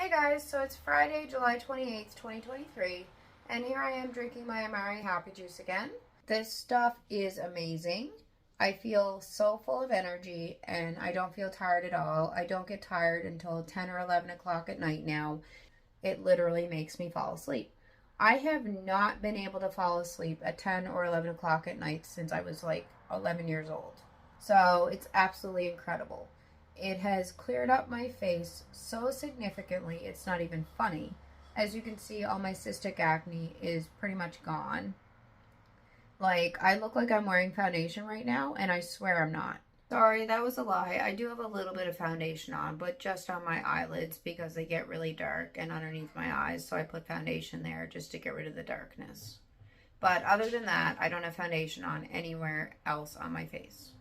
Hey guys, so it's Friday, July 28th, 2023, and here I am drinking my Amare Happy Juice again. This stuff is amazing. I feel so full of energy and I don't feel tired at all. I don't get tired until 10 or 11 o'clock at night now. It literally makes me fall asleep. I have not been able to fall asleep at 10 or 11 o'clock at night since I was like 11 years old. So it's absolutely incredible. It has cleared up my face so significantly, it's not even funny. As you can see, all my cystic acne is pretty much gone. Like, I look like I'm wearing foundation right now, and I swear I'm not. Sorry, that was a lie. I do have a little bit of foundation on, but just on my eyelids because they get really dark and underneath my eyes, so I put foundation there just to get rid of the darkness. But other than that, I don't have foundation on anywhere else on my face.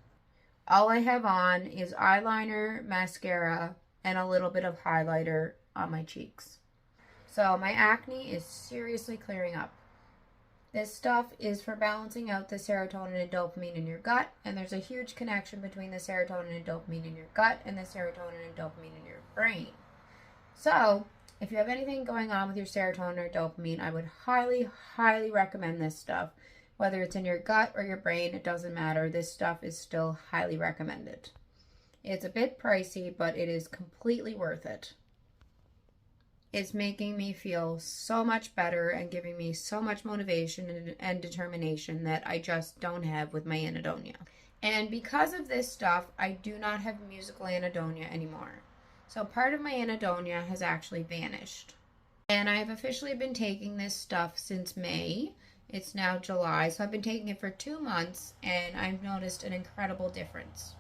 All I have on is eyeliner, mascara, and a little bit of highlighter on my cheeks. So my acne is seriously clearing up. This stuff is for balancing out the serotonin and dopamine in your gut, and there's a huge connection between the serotonin and dopamine in your gut and the serotonin and dopamine in your brain. So, if you have anything going on with your serotonin or dopamine, I would highly, highly recommend this stuff. Whether it's in your gut or your brain, it doesn't matter. This stuff is still highly recommended. It's a bit pricey, but it is completely worth it. It's making me feel so much better and giving me so much motivation and determination that I just don't have with my anhedonia. And because of this stuff, I do not have musical anhedonia anymore. So part of my anhedonia has actually vanished. And I have officially been taking this stuff since May. It's now July, so I've been taking it for 2 months, and I've noticed an incredible difference.